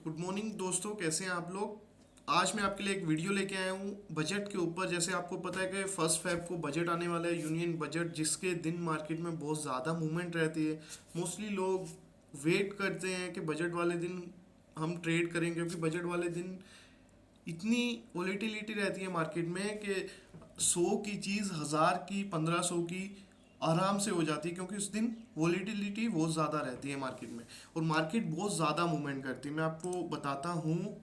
Good morning दोस्तों, कैसे हैं आप लोग। आज मैं आपके लिए एक वीडियो लेके आया हूँ बजट के ऊपर। जैसे आपको पता है कि फर्स्ट फेब को बजट आने वाला है, यूनियन बजट, जिसके दिन मार्केट में बहुत ज़्यादा मूवमेंट रहती है। मोस्टली लोग वेट करते हैं कि बजट वाले दिन हम ट्रेड करें, क्योंकि बजट वाले दिन इतनी वोलेटिलिटी रहती है मार्केट में कि 100 की चीज़ 1000 की 1500 की आराम से हो जाती है, क्योंकि उस दिन वोलेटिलिटी बहुत ज़्यादा रहती है मार्केट में और मार्केट बहुत ज़्यादा मूवमेंट करती है। मैं आपको बताता हूँ।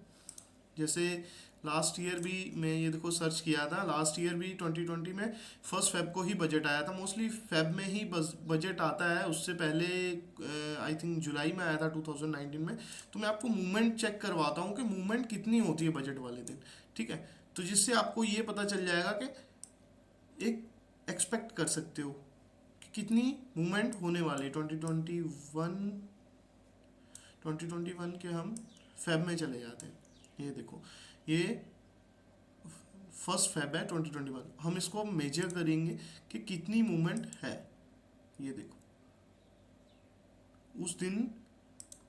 जैसे लास्ट ईयर भी मैं ये देखो सर्च किया था, लास्ट ईयर भी 2020 में फर्स्ट फेब को ही बजट आया था। मोस्टली फेब में ही बजट आता है, उससे पहले आई थिंक जुलाई में आया था 2019 में। तो मैं आपको मूवमेंट चेक करवाता हूँ कि मूवमेंट कितनी होती है बजट वाले दिन, ठीक है। तो जिससे आपको ये पता चल जाएगा कि एक एक्सपेक्ट कर सकते हो कि कितनी मूवमेंट होने वाली है। 2021 के हम फेब में चले जाते हैं। ये देखो, ये फर्स्ट फेब है 2021। हम इसको मेजर करेंगे कि कितनी मूवमेंट है। ये देखो, उस दिन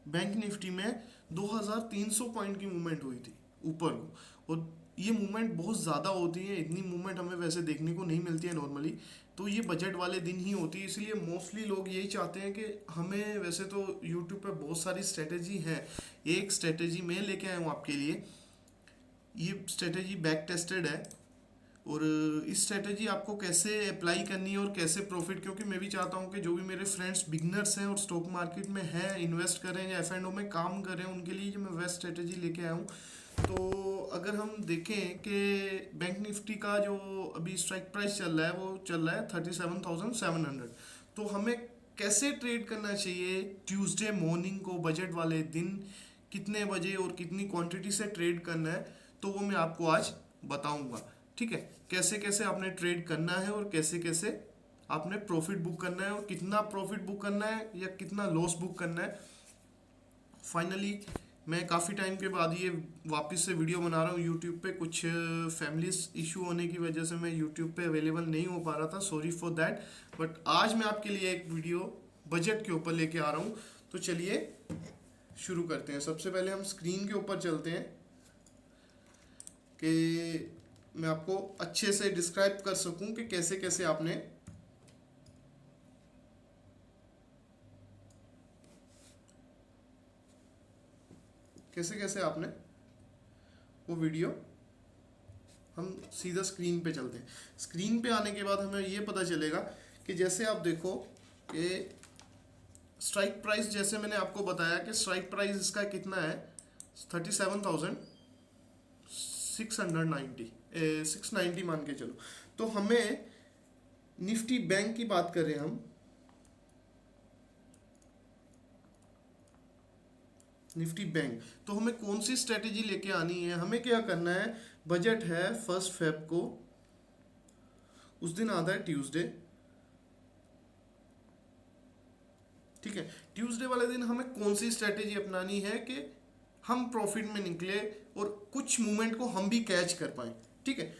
बैंक निफ्टी में 2300 पॉइंट की मूवमेंट हुई थी ऊपर को। और ये मूवमेंट बहुत ज़्यादा होती है, इतनी मूवमेंट हमें वैसे देखने को नहीं मिलती है नॉर्मली। तो ये बजट वाले दिन ही होती है, इसलिए मोस्टली लोग यही चाहते हैं कि हमें, वैसे तो यूट्यूब पे बहुत सारी स्ट्रेटेजी है, एक स्ट्रेटेजी मैं लेके आया हूँ आपके लिए। ये स्ट्रेटेजी बैक टेस्टेड है और इस स्ट्रेटेजी आपको कैसे अप्लाई करनी है और कैसे प्रॉफिट, क्योंकि मैं भी चाहता हूँ कि जो भी मेरे फ्रेंड्स बिगनर्स हैं और स्टॉक मार्केट में हैं, इन्वेस्ट करें या एफ एंड ओ में काम करें, उनके लिए जो मैं बेस्ट स्ट्रेटेजी लेके आया हूँ। तो अगर हम देखें कि बैंक निफ्टी का जो अभी स्ट्राइक प्राइस चल रहा है वो चल रहा है 37,700। तो हमें कैसे ट्रेड करना चाहिए ट्यूसडे मॉर्निंग को बजट वाले दिन, कितने बजे और कितनी क्वांटिटी से ट्रेड करना है, तो वो मैं आपको आज बताऊंगा। ठीक है, कैसे कैसे आपने ट्रेड करना है और कैसे कैसे आपने प्रॉफिट बुक करना है और कितना प्रॉफिट बुक करना है या कितना लॉस बुक करना है। फाइनली मैं काफ़ी टाइम के बाद ये वापस से वीडियो बना रहा हूँ यूट्यूब पे। कुछ फैमिली इशू होने की वजह से मैं यूट्यूब पे अवेलेबल नहीं हो पा रहा था, सॉरी फॉर दैट। बट आज मैं आपके लिए एक वीडियो बजट के ऊपर लेके आ रहा हूँ। तो चलिए शुरू करते हैं। सबसे पहले हम स्क्रीन के ऊपर चलते हैं कि मैं आपको अच्छे से डिस्क्राइब कर सकूं कि कैसे कैसे आपने वो वीडियो, हम सीधा स्क्रीन पे चलते हैं। स्क्रीन पे आने के बाद हमें ये पता चलेगा कि जैसे आप देखो कि स्ट्राइक प्राइस, जैसे मैंने आपको बताया कि स्ट्राइक प्राइस इसका कितना है, 37,690, 690 मान के चलो। तो हमें निफ्टी बैंक की बात करें हम, निफ्टी बैंक, तो हमें कौन सी स्ट्रेटेजी लेके आनी है। हमें क्या करना है, बजट है फर्स्ट फेब को, उस दिन आता है ट्यूसडे, ठीक है। ट्यूसडे वाले दिन हमें कौन सी स्ट्रेटेजी अपनानी है कि हम प्रॉफिट में निकले और कुछ मूवमेंट को हम भी कैच कर पाए, ठीक है।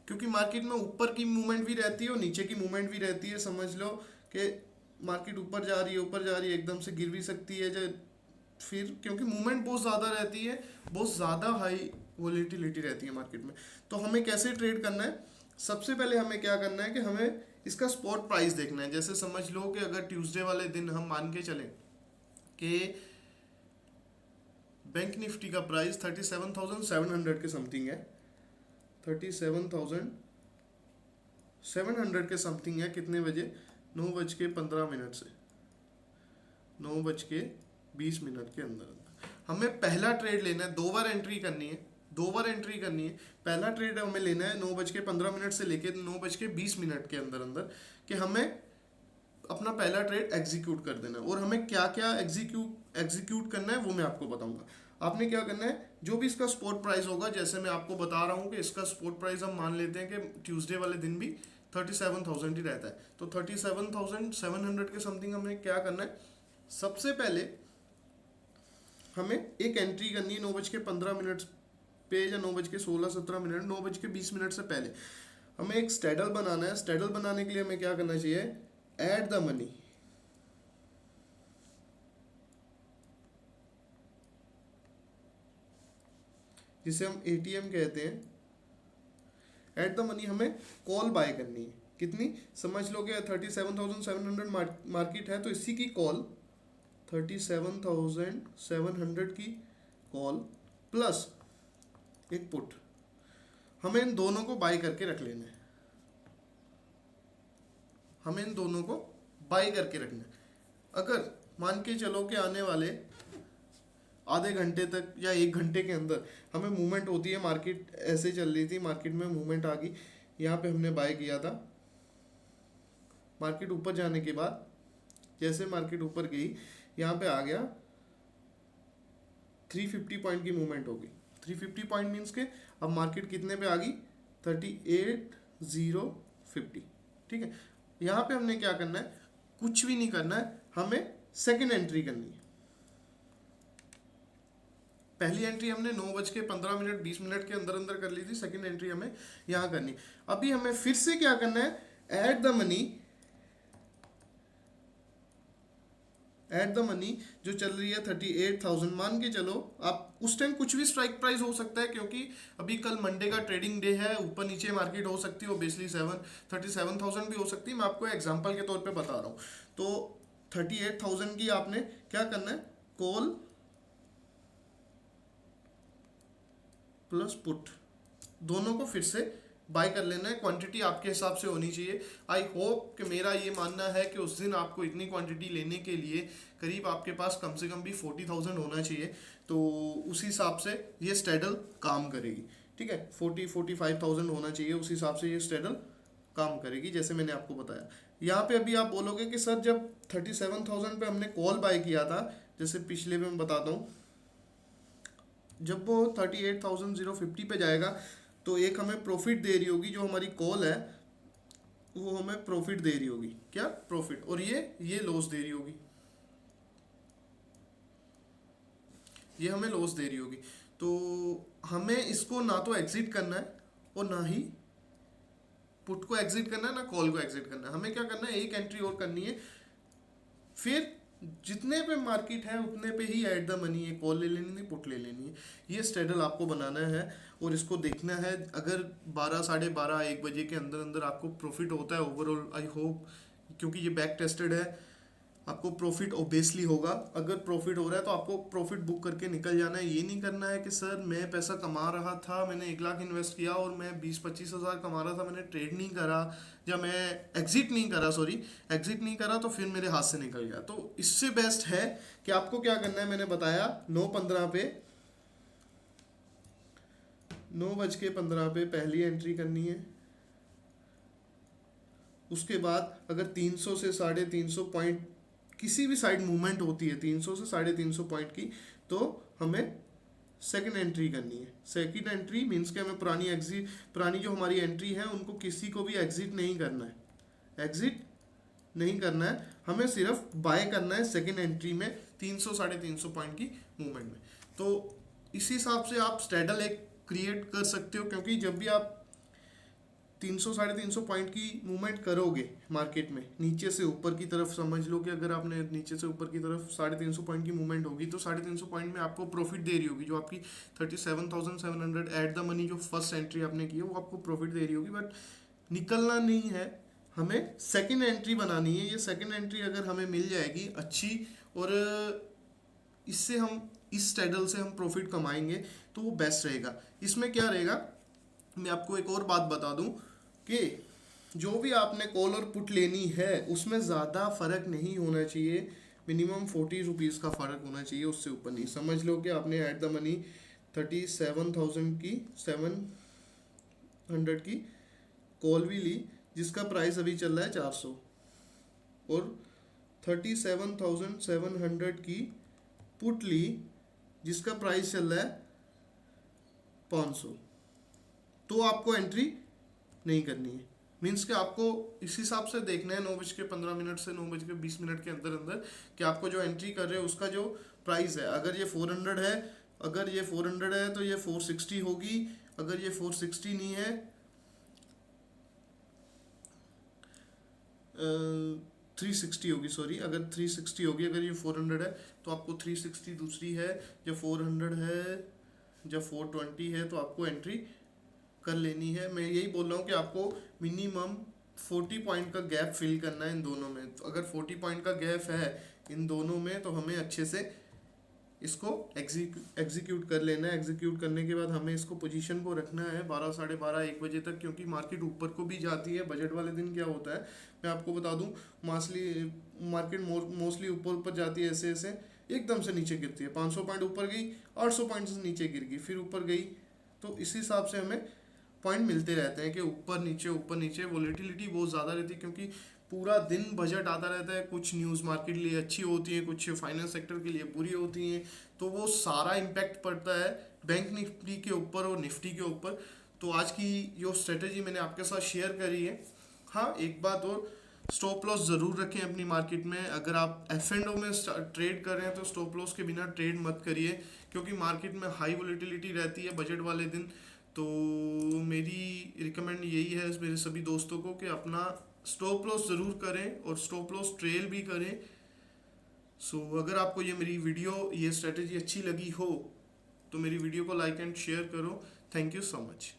क्योंकि मार्केट में ऊपर की मूवमेंट भी रहती है और नीचे की मूवमेंट भी रहती है। समझ लो कि मार्केट ऊपर जा रही है, ऊपर जा रही है, एकदम से गिर भी सकती है फिर, क्योंकि मूवमेंट बहुत ज़्यादा रहती है, बहुत ज़्यादा हाई वोलेटिलिटी रहती है मार्केट में। तो हमें कैसे ट्रेड करना है, सबसे पहले हमें क्या करना है कि हमें इसका स्पॉट प्राइस देखना है। जैसे समझ लो कि अगर ट्यूसडे वाले दिन हम मान के चलें कि बैंक निफ्टी का प्राइस 37,700 के समथिंग है, 37,700 के समथिंग है। कितने बजे, 9:15 से 9:20 के अंदर अंदर हमें पहला ट्रेड लेना है। 2 बार एंट्री करनी है, 2 बार एंट्री करनी है। पहला ट्रेड हमें लेना है 9:15 से लेके 9:20 के अंदर अंदर, कि हमें अपना पहला ट्रेड एग्जीक्यूट कर देना है। और हमें क्या क्या एग्जीक्यूट करना है वो मैं आपको बताऊंगा। आपने क्या करना है, जो भी इसका स्पॉट प्राइस होगा, जैसे मैं आपको बता रहा हूँ कि इसका स्पॉट प्राइस हम मान लेते हैं कि ट्यूसडे वाले दिन भी 37,000 ही रहता है। तो 37,700 के समथिंग हमें क्या करना है, सबसे पहले हमें एक एंट्री करनी है 9:15 पे या 9:16-17, 9:20 से पहले हमें एक स्टैडल बनाना है। स्टैडल बनाने के लिए हमें क्या करना चाहिए, ऐड द मनी, जिसे हम एटीएम कहते हैं, एट द मनी हमें कॉल बाय करनी है। कितनी, समझ लो कि 37,700 मार्केट है, तो इसी की कॉल 37,700 की कॉल प्लस एक पुट, हमें इन दोनों को बाय करके रख लेना है। हमें इन दोनों को बाय करके रखना है। अगर मान के चलो कि आने वाले आधे घंटे तक या 1 घंटे के अंदर हमें मूवमेंट होती है, मार्केट ऐसे चल रही थी, मार्केट में मूवमेंट आ गई, यहाँ पे हमने बाय किया था, मार्केट ऊपर जाने के बाद जैसे मार्केट ऊपर गई, यहाँ पे आ गया 350 पॉइंट की मूवमेंट होगी। 350 पॉइंट मीन्स के अब मार्केट कितने पे आ गई, 38,050। ठीक है, यहाँ पे हमने क्या करना है, कुछ भी नहीं करना है, हमें सेकेंड एंट्री करनी है। पहली एंट्री हमने 9:15 20 मिनट के अंदर अंदर कर ली थी, सेकेंड एंट्री हमें यहाँ करनी। अभी हमें फिर से क्या करना है, एट द मनी जो चल रही है 38,000, मान के चलो आप उस टाइम कुछ भी स्ट्राइक प्राइस हो सकता है, क्योंकि अभी कल मंडे का ट्रेडिंग डे है, ऊपर नीचे मार्केट हो सकती है, ओबियसली 37,000 भी हो सकती है। मैं आपको एग्जांपल के तौर पे बता रहा हूँ। तो 38,000 की आपने क्या करना है, कॉल प्लस पुट दोनों को फिर से बाय कर लेना है। क्वांटिटी आपके हिसाब से होनी चाहिए। आई होप कि मेरा ये मानना है कि उस दिन आपको इतनी क्वांटिटी लेने के लिए करीब आपके पास कम से कम भी 40,000 होना चाहिए, तो उस हिसाब से ये स्ट्रेडल काम करेगी। ठीक है, 40-45,000 होना चाहिए, उस हिसाब से ये स्ट्रेडल काम करेगी, जैसे मैंने आपको बताया। यहाँ पे अभी आप बोलोगे कि सर जब 37,000 पे हमने कॉल बाय किया था, जैसे पिछले में मैं बताता हूँ, जब वो 38,050 पे जाएगा तो एक हमें प्रॉफिट दे रही होगी, जो हमारी कॉल है वो हमें प्रॉफिट दे रही होगी। क्या, प्रॉफिट, और ये लॉस दे रही होगी, ये हमें लॉस दे रही होगी। तो हमें इसको ना तो एग्जिट करना है और ना ही पुट को एग्जिट करना है, ना कॉल को एग्जिट करना है। हमें क्या करना है, एक एंट्री और करनी है, फिर जितने पे मार्केट है उतने पे ही एट द मनी है, कॉल ले लेनी है, पुट ले लेनी है। ये स्ट्रेडल आपको बनाना है और इसको देखना है। अगर 12, 12:30, 1 बजे के अंदर अंदर आपको प्रॉफिट होता है ओवरऑल, आई होप, क्योंकि ये बैक टेस्टेड है, आपको प्रॉफिट ओबियसली होगा। अगर प्रॉफिट हो रहा है तो आपको प्रॉफिट बुक करके निकल जाना है। ये नहीं करना है कि सर मैं पैसा कमा रहा था, मैंने 1 लाख इन्वेस्ट किया और मैं 20-25 हज़ार कमा रहा था, मैंने ट्रेड नहीं करा या मैं एग्जिट नहीं करा, एग्जिट नहीं करा तो फिर मेरे हाथ से निकल गया। तो इससे बेस्ट है कि आपको क्या करना है, मैंने बताया 9:15 पे 9:15 पे पहली एंट्री करनी है। उसके बाद अगर 300 से 350 पॉइंट किसी भी साइड मूवमेंट होती है, 300 से 350 पॉइंट की, तो हमें सेकंड एंट्री करनी है। सेकंड एंट्री मीन्स कि हमें पुरानी जो हमारी एंट्री है उनको किसी को भी एग्जिट नहीं करना है, एग्जिट नहीं करना है, हमें सिर्फ बाय करना है सेकंड एंट्री में 300 350 पॉइंट की मूवमेंट में। तो इसी हिसाब से आप स्ट्रेडल एक क्रिएट कर सकते हो, क्योंकि जब भी आप 300 350 पॉइंट की मूवमेंट करोगे मार्केट में, नीचे से ऊपर की तरफ, समझ लो कि अगर आपने नीचे से ऊपर की तरफ 350 पॉइंट की मूवमेंट होगी, तो 350 पॉइंट में आपको प्रॉफिट दे रही होगी, जो आपकी 37,700 एट द मनी जो फर्स्ट एंट्री आपने की है वो आपको प्रॉफिट दे रही होगी। बट निकलना नहीं है, हमें सेकेंड एंट्री बनानी है। ये सेकेंड एंट्री अगर हमें मिल जाएगी अच्छी, और इससे हम इस स्ट्रेडल से हम प्रॉफिट कमाएंगे, तो वो बेस्ट रहेगा। इसमें क्या रहेगा, मैं आपको एक और बात बता दूं कि जो भी आपने कॉल और पुट लेनी है उसमें ज़्यादा फ़र्क नहीं होना चाहिए, मिनिमम 40 रुपीज़ का फ़र्क होना चाहिए, उससे ऊपर नहीं। समझ लो कि आपने एट द मनी 37,000 की 700 की कॉल भी ली, जिसका प्राइस अभी चल रहा है 400, और 37,700 की पुट ली जिसका प्राइस चल रहा है 500, तो आपको एंट्री नहीं करनी है। मीन्स कि आपको इस हिसाब से देखना है 9:15 से 9:20 के अंदर अंदर कि आपको जो एंट्री कर रहे हो उसका जो प्राइस है, अगर ये 400 है, अगर ये 400 है तो ये 460 होगी, अगर ये 460 नहीं है 360 होगी, सॉरी, अगर 360 होगी, अगर ये 400 है तो आपको 360 दूसरी है, जो 400 है जब 420 है तो आपको एंट्री कर लेनी है। मैं यही बोल रहा हूँ कि आपको मिनिमम 40 पॉइंट का गैप फिल करना है इन दोनों में। तो अगर 40 पॉइंट का गैप है इन दोनों में तो हमें अच्छे से इसको एग्जीक्यूट कर लेना है। एग्जीक्यूट करने के बाद हमें इसको पोजीशन को रखना है 12, साढ़े 12, 1 बजे तक, क्योंकि मार्केट ऊपर को भी जाती है। बजट वाले दिन क्या होता है मैं आपको बता दूं, मार्केट मोस्टली ऊपर ऊपर जाती है, ऐसे ऐसे एकदम से नीचे गिरती है। 500 पॉइंट ऊपर गई, 800 पॉइंट से नीचे गिर गई, फिर ऊपर गई। तो इस हिसाब से हमें पॉइंट मिलते रहते हैं कि ऊपर नीचे वोलेटिलिटी बहुत ज़्यादा रहती है, क्योंकि पूरा दिन बजट आता रहता है। कुछ न्यूज़ मार्केट के लिए अच्छी होती है, कुछ फाइनेंस सेक्टर के लिए बुरी होती हैं, तो वो सारा इम्पैक्ट पड़ता है बैंक निफ्टी के ऊपर और निफ्टी के ऊपर। तो आज की जो स्ट्रेटेजी मैंने आपके साथ शेयर करी है, हाँ एक बात और, स्टॉप लॉस ज़रूर रखें अपनी मार्केट में। अगर आप एफ एंड ओ में ट्रेड कर रहे हैं तो स्टॉप लॉस के बिना ट्रेड मत करिए, क्योंकि मार्केट में हाई वोलेटिलिटी रहती है बजट वाले दिन। तो मेरी रिकमेंड यही है मेरे सभी दोस्तों को कि अपना स्टॉप लॉस ज़रूर करें और स्टॉप लॉस ट्रेल भी करें। अगर आपको ये मेरी वीडियो, ये स्ट्रेटेजी अच्छी लगी हो तो मेरी वीडियो को लाइक एंड शेयर करो। Thank you so much.